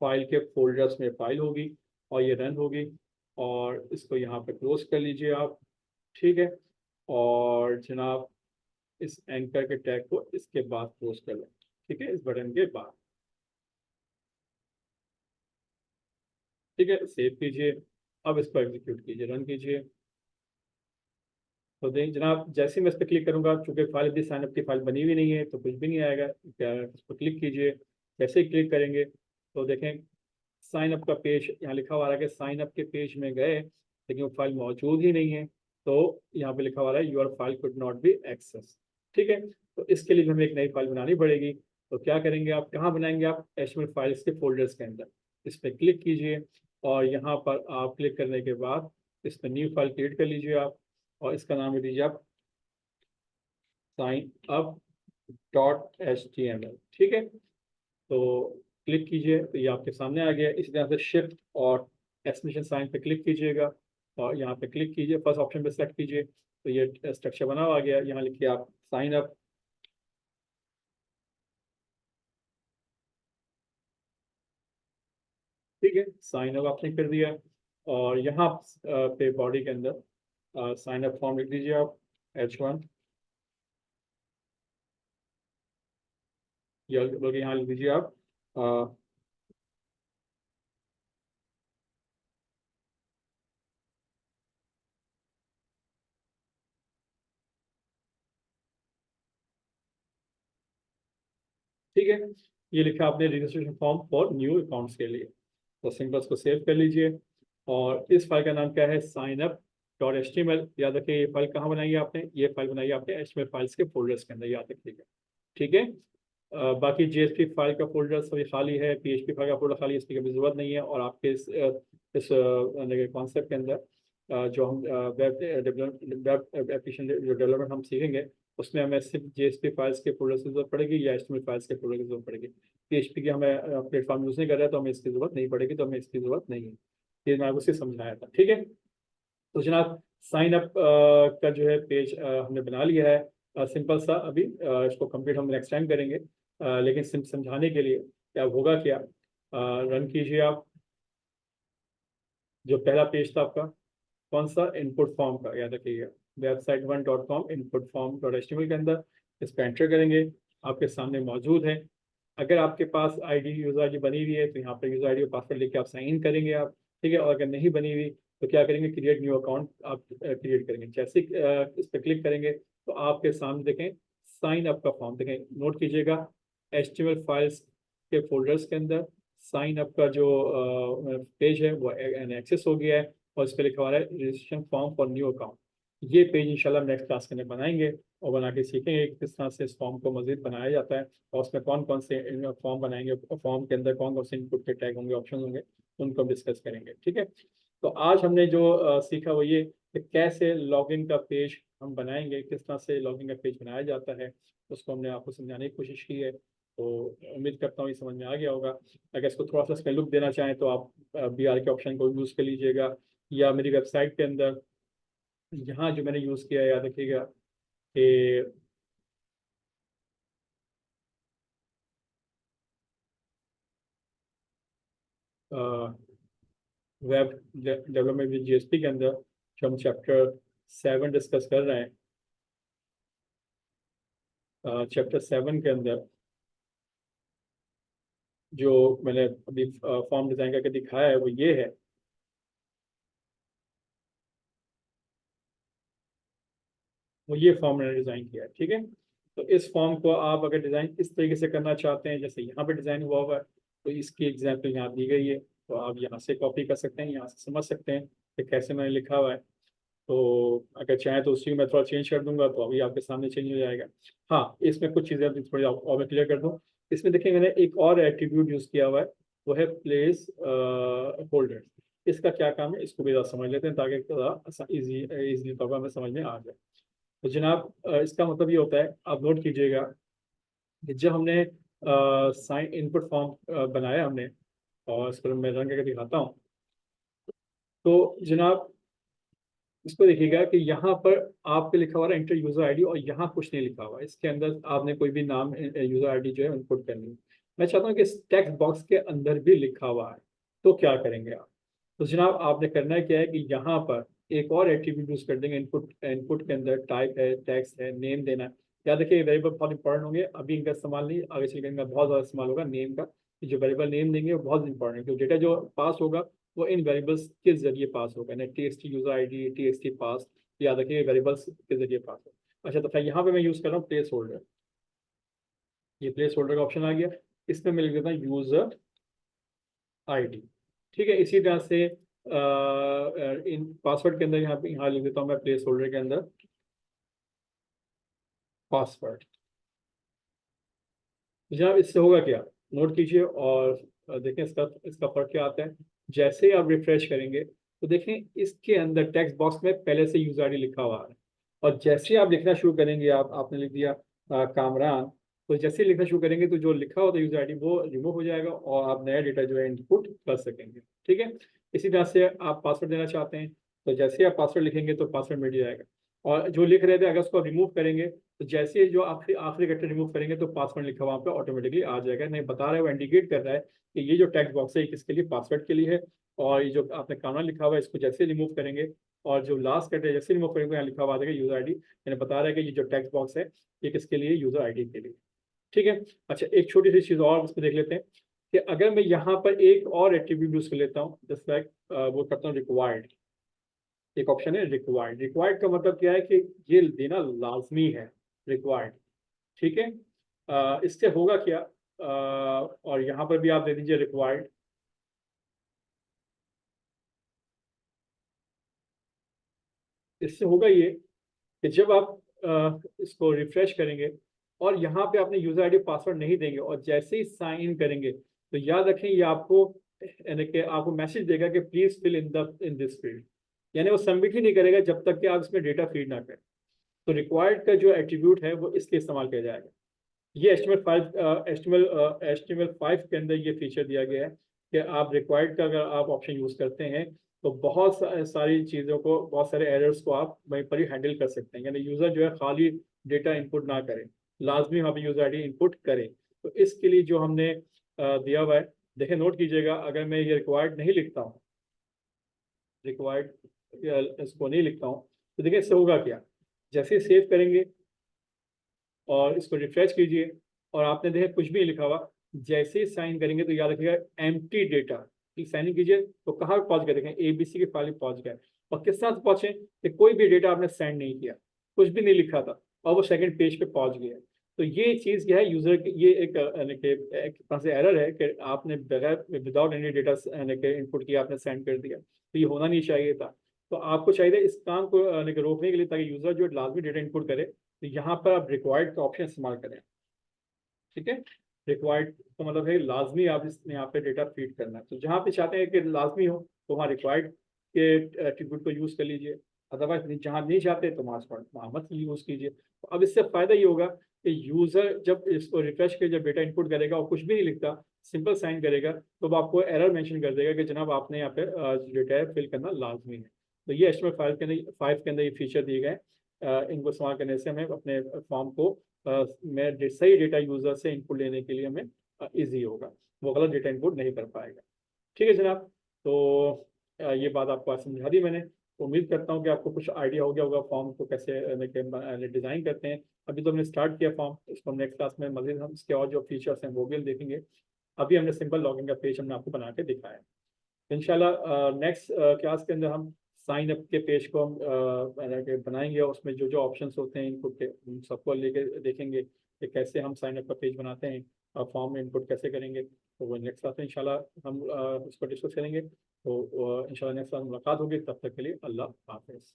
फाइल के फोल्डर्स में फाइल होगी, और ये रन होगी। और इसको यहाँ पे क्लोज कर लीजिए आप। ठीक है, और जनाब इस एंकर के टैग को इसके बाद क्लोज कर लें। ठीक है, इस बटन के बाद। ठीक है, सेव कीजिए, अब इसको एग्जीक्यूट कीजिए, रन कीजिए। तो देख जनाब, जैसे ही मैं इस पर क्लिक करूंगा, चूंकि फाइल अभी साइनअप की फाइल बनी हुई नहीं है, तो कुछ भी नहीं आएगा। क्या, इस पर क्लिक कीजिए, जैसे ही क्लिक करेंगे तो देखें साइन अप का पेज यहाँ लिखा हुआ है कि साइन अप के पेज में गए, लेकिन वो फाइल मौजूद ही नहीं है। तो यहाँ पे लिखा हुआ है your file could not be access. ठीक है, तो इसके लिए हमें एक नई फाइल बनानी पड़ेगी। तो क्या करेंगे आप, कहाँ बनाएंगे आप, HTML फाइल्स के फोल्डर्स के अंदर। इस पर क्लिक कीजिए, और यहाँ पर आप क्लिक करने के बाद इस पर न्यू फाइल क्रिएट कर लीजिए आप, और इसका नाम दे दीजिए आप साइन अप .html। ठीक है, तो क्लिक कीजिए, तो ये आपके सामने आ गया। इसी तरह से शिफ्ट और एक्सक्लेमेशन साइन पे क्लिक कीजिएगा, और यहाँ पे क्लिक कीजिए, फर्स्ट ऑप्शन पे सेलेक्ट कीजिए, तो ये स्ट्रक्चर बना हुआ आ गया। यहाँ लिखिए आप साइन अप, ठीक है, साइन अप आपने कर दिया और यहाँ पे बॉडी के अंदर साइन अप फॉर्म लिख दीजिए आप H1, या बल्कि यहाँ लिख दीजिए आप अ, ठीक है, ये लिखा आपने registration form for new accounts के लिए। तो सिंपल इसको सेव कर लीजिए और इस फाइल का नाम क्या है, sign up dot H T M L. याद रखिए ये फाइल कहाँ बनाई है आपने, ये फाइल बनाई है आपने H T M L files के फोल्डर्स के अंदर, याद रखिएगा। ठीक है, बाकी जेएसपी फाइल का फोल्डर सभी खाली है, पीएचपी फाइल का फोल्डर खाली है, इसकी कभी जरूरत नहीं है। और आपके इस कॉन्सेप्ट के अंदर जो हम वेब एप्लीकेशन जो डेवलपमेंट हम सीखेंगे उसमें हमें सिर्फ जेएसपी फाइल्स के फोल्डर की जरूरत पड़ेगी या एचटीएमएल फाइल्स के फोल्डर की जरूरत पड़ेगी। पीएचपी की हमें प्लेटफॉर्म यूज नहीं कर रहा है तो हमें इसकी जरूरत नहीं पड़ेगी, तो हमें इसकी जरूरत नहीं है। ये मैं आपको सिर्फ समझाया था। ठीक है, तो जनाब साइन अप का जो है पेज हमने बना लिया है। सिंपल सा अभी इसको कंप्लीट हम नेक्स्ट टाइम करेंगे, लेकिन समझाने के लिए क्या होगा, क्या रन कीजिए आप। जो पहला पेज था आपका कौन सा, इनपुट फॉर्म का, याद रखिएगा website1.com input form dot H T M L के अंदर इसको एंटर करेंगे, आपके सामने मौजूद है। अगर आपके पास आईडी यूजर आईडी बनी हुई है तो यहाँ पर यूजर आईडी और पासवर्ड लेके आप साइन इन करेंगे आप। ठीक है, और अगर नहीं बनी हुई तो क्या करेंगे, क्रिएट न्यू अकाउंट आप क्रिएट करेंगे। जैसे इस पर क्लिक करेंगे तो आपके सामने देखें साइन अप का फॉर्म, देखें नोट कीजिएगा HTML फाइल्स के फोल्डर्स के अंदर साइन अप का जो पेज है वो एक्सेस हो गया है और इस पर लिखा हुआ है registration form for new account. ये पेज इंशाल्लाह नेक्स्ट क्लास के अंदर बनाएंगे और बना के सीखेंगे कि किस तरह से इस फॉर्म को मजीद बनाया जाता है और उसमें कौन कौन से फॉर्म बनाएंगे, फॉर्म के अंदर कौन कौन से इनपुट के टैग होंगे, ऑप्शन होंगे, उनको डिस्कस करेंगे। ठीक है, तो आज हमने जो सीखा वो ये कि कैसे लॉगिन का पेज हम बनाएंगे, किस तरह से लॉगिन का पेज बनाया जाता है, उसको हमने आपको समझाने की कोशिश की है। तो उम्मीद करता हूँ ये समझ में आ गया होगा। अगर इसको थोड़ा सा इसमें लुक देना चाहें तो आप BR के ऑप्शन को यूज़ कर लीजिएगा, या मेरी वेबसाइट के अंदर यहाँ जो मैंने यूज़ किया है, याद रखिएगा कि वेब डेवलपमेंट विद जीएसपी के अंदर जो हम चैप्टर 7 डिस्कस कर रहे हैं, चैप्टर 7 के अंदर जो मैंने अभी फॉर्म डिज़ाइन करके दिखाया है वो ये है। वो ये फॉर्म मैंने डिज़ाइन किया है। ठीक है, तो इस फॉर्म को आप अगर डिज़ाइन इस तरीके से करना चाहते हैं जैसे यहाँ पे डिज़ाइन हुआ हुआ है, तो इसकी एग्जाम्पल यहाँ दी गई है, तो आप यहाँ से कॉपी कर सकते हैं, यहाँ से समझ सकते हैं कि कैसे मैंने लिखा हुआ है। तो अगर चाहें तो उसी को मैं थोड़ा चेंज कर दूंगा तो अभी आपके सामने चेंज हो जाएगा। हाँ, इसमें कुछ चीज़ें अभी थोड़ी और मैं क्लियर कर दूँ। इसमें देखिए मैंने एक और एट्रीब्यूट यूज़ किया हुआ है, वो है प्लेस होल्डर। इसका क्या काम है इसको भी ज़रा समझ लेते हैं ताकि थोड़ा ईजी तौर पर हमें समझ में आ जाए। तो जनाब इसका मतलब ये होता है, आप नोट कीजिएगा कि जब हमने साइन इनपुट फॉर्म बनाया हमने, और इसको मैं रन करके दिखाता हूँ। तो जनाब इसको देखिएगा कि यहाँ पर आपके लिखा हुआ है एंटर यूजर आईडी और यहाँ कुछ नहीं लिखा हुआ है। इसके अंदर आपने कोई भी नाम यूजर आईडी जो है इनपुट करनी है। मैं चाहता हूँ कि इस टेक्स्ट बॉक्स के अंदर भी लिखा हुआ है, तो क्या करेंगे आप, तो जनाब आपने करना है क्या है कि यहाँ पर एक और एट्रीब्यूट यूज कर देंगे। इनपुट इनपुट के अंदर टाइप है, टेक्स्ट है, नेम देना है। याद रखिए वेरिएबल बहुत इंपॉर्टेंट होंगे, अभी इनका इस्तेमाल नहीं, आगे चल के इनका बहुत ज़्यादा इस्तेमाल होगा नेम का। जो वेरिएबल नेम देंगे वो बहुत इंपॉर्टेंट है, क्योंकि डेटा जो पास होगा वो इन वेरिएबल्स के जरिए पास होगा ना, TXT यूजर आईडी, TXT पास, याद रखिए वेरिएबल्स के जरिए पास होगा। अच्छा, तो फिर यहाँ पे मैं यूज़ कर रहा हूँ प्लेस होल्डर। ये प्लेस होल्डर का ऑप्शन आ गया, इसमें मैं लिख देता हूँ यूजर आईडी। ठीक है, इसी तरह से इन पासवर्ड के अंदर यहाँ लिख देता हूँ मैं प्लेस होल्डर के अंदर पासवर्ड। जनाब इससे होगा क्या, नोट कीजिए और देखें इसका इसका फर्क क्या आता है। जैसे ही आप रिफ्रेश करेंगे तो देखें इसके अंदर टेक्स्ट बॉक्स में पहले से यूजर आईडी लिखा हुआ है, और जैसे ही आप लिखना शुरू करेंगे, आपने लिख दिया कामरान, तो जैसे ही लिखना शुरू करेंगे तो जो लिखा होता है यूजर आईडी वो रिमूव हो जाएगा और आप नया डेटा जो है इनपुट कर सकेंगे। ठीक है, इसी तरह से आप पासवर्ड देना चाहते हैं तो जैसे ही आप पासवर्ड लिखेंगे तो पासवर्ड मिल जाएगा, और जो लिख रहे थे अगर उसको रिमूव करेंगे तो जैसे ही जो आखिरी आखिरी कैरेक्टर रिमूव करेंगे तो पासवर्ड लिखा वहाँ पे ऑटोमेटिकली आ जाएगा। नहीं बता रहा है, वो इंडिकेट कर रहा है कि ये जो टेक्स्ट बॉक्स है ये किसके लिए, पासवर्ड के लिए है। और ये जो आपने काना लिखा हुआ है इसको जैसे रिमूव करेंगे और जो लास्ट कैरेक्टर जैसे रिमूव करेंगे यहाँ लिखा हुआ आ जाएगा यूजर आईडी, यानी बता रहा है कि ये जो टेक्स्ट बॉक्स है ये किसके लिए, यूजर आईडी के लिए। ठीक है। अच्छा, एक छोटी सी चीज और इसमें देख लेते हैं कि अगर मैं यहाँ पर एक और एट्रीब्यूट यूज कर लेता हूँ, जस्ट लाइक वो करता हूँ रिक्वायर्ड। एक ऑप्शन है रिक्वायर्ड। रिक्वायर्ड का मतलब क्या है कि ये देना लाजमी है, रिक्वायर्ड। ठीक है। इससे होगा क्या, और यहाँ पर भी आप दे दीजिए रिक्वायर्ड। इससे होगा ये कि जब आप इसको रिफ्रेश करेंगे और यहाँ पे अपने यूजर आईडी पासवर्ड नहीं देंगे और जैसे ही साइन इन करेंगे तो याद रखें ये आपको, यानी कि आपको मैसेज देगा कि please fill in this field, यानी वो सबमिट ही नहीं करेगा जब तक कि आप इसमें डेटा फीड ना करें। तो रिक्वायर्ड का जो एट्रीब्यूट है वो इसलिए इस्तेमाल किया जाएगा। ये HTML5 के अंदर ये फीचर दिया गया है कि आप रिक्वायर्ड का अगर आप ऑप्शन यूज करते हैं तो बहुत सारी चीज़ों को, बहुत सारे एरर्स को आप वहीं पर ही हैंडल कर सकते हैं। यानी यूज़र जो है खाली डेटा इनपुट ना करें, लाजमी वहाँ पे यूज़र आईडी इनपुट करें। तो इसके लिए जो हमने दिया हुआ है, देखें नोट कीजिएगा, अगर मैं ये रिक्वायर्ड नहीं लिखता हूँ, रिक्वायर्ड इसको नहीं लिखता हूँ, तो देखिए इससे होगा क्या। जैसे सेव करेंगे और इसको रिफ्रेश कीजिए और आपने देखा कुछ भी नहीं लिखा हुआ, जैसे ही साइन करेंगे तो याद रखिएगा एम्प्टी डेटा की साइन इन कीजिए तो कहाँ पहुंच गए, देखें ABC की फाइल में पहुंच गए। और किस तरह से पहुंचे कि कोई भी डेटा आपने सेंड नहीं किया, कुछ भी नहीं लिखा था और वो सेकंड पेज पे पहुंच गया। तो ये चीज़ क्या है, यूजर की ये एक यानी कि एक तरह से एरर है कि आपने बगैर विदाउट एनी डेटा यानी कि इनपुट किया आपने सेंड कर दिया, तो ये होना नहीं चाहिए था। तो आपको चाहिए इस काम को यानी कि रोकने के लिए, ताकि यूजर जो लाजमी डेटा इनपुट करे, तो यहाँ पर आप रिक्वायर्ड का ऑप्शन इस्तेमाल करें। ठीक है। रिक्वायर्ड का मतलब है लाजमी आप इसमें यहाँ पे डेटा फीड करना है। तो जहाँ पे चाहते हैं कि लाजमी हो तो वहाँ रिक्वायर्ड के एट्रीब्यूट को यूज़ कर लीजिए, अदरवाइज जहाँ नहीं चाहते तो वहाँ मत यूज़ कीजिए। तो अब इससे फ़ायदा ये होगा कि यूज़र जब इसको रिफ्रेश के जब डेटा इनपुट करेगा और कुछ भी नहीं लिखता, सिंपल साइन करेगा, तो वो आपको एरर मेंशन कर देगा कि जनाब आपने यहाँ पे डेटा है फिल करना लाजमी है। तो ये HTML5 के अंदर ये फीचर दिए गए हैं। इनको इस्तेमाल करने से हमें अपने फॉर्म को मैं सही डेटा यूजर से इनपुट लेने के लिए हमें इजी होगा, वो गलत डेटा इनपुट नहीं कर पाएगा। ठीक है जनाब। तो ये बात आपको आज समझा दी मैंने। उम्मीद करता हूँ कि आपको कुछ आइडिया हो गया होगा फॉर्म को कैसे डिज़ाइन करते हैं। अभी तो हमने स्टार्ट किया फॉर्म, इसको हम नेक्स्ट क्लास में मजीद हम इसके और जो फीचर्स हैं वो भी हम देखेंगे। अभी हमने सिंपल लॉगिन का पेज हमने आपको बना के दिखाया है। इंशाल्लाह नेक्स्ट क्लास के अंदर हम साइन अप के पेज को हम बनाएंगे और उसमें जो जो ऑप्शंस होते हैं इनपुट के उन सबको लेके देखेंगे कि कैसे हम साइन अप का पेज बनाते हैं और फॉर्म में इनपुट कैसे करेंगे। तो वो नेक्स्ट क्लास में इंशाल्लाह हम उसको डिस्कस करेंगे। तो इंशाल्लाह नेक्स्ट क्लास मुलाकात होगी, तब तक के लिए अल्लाह हाफिज़।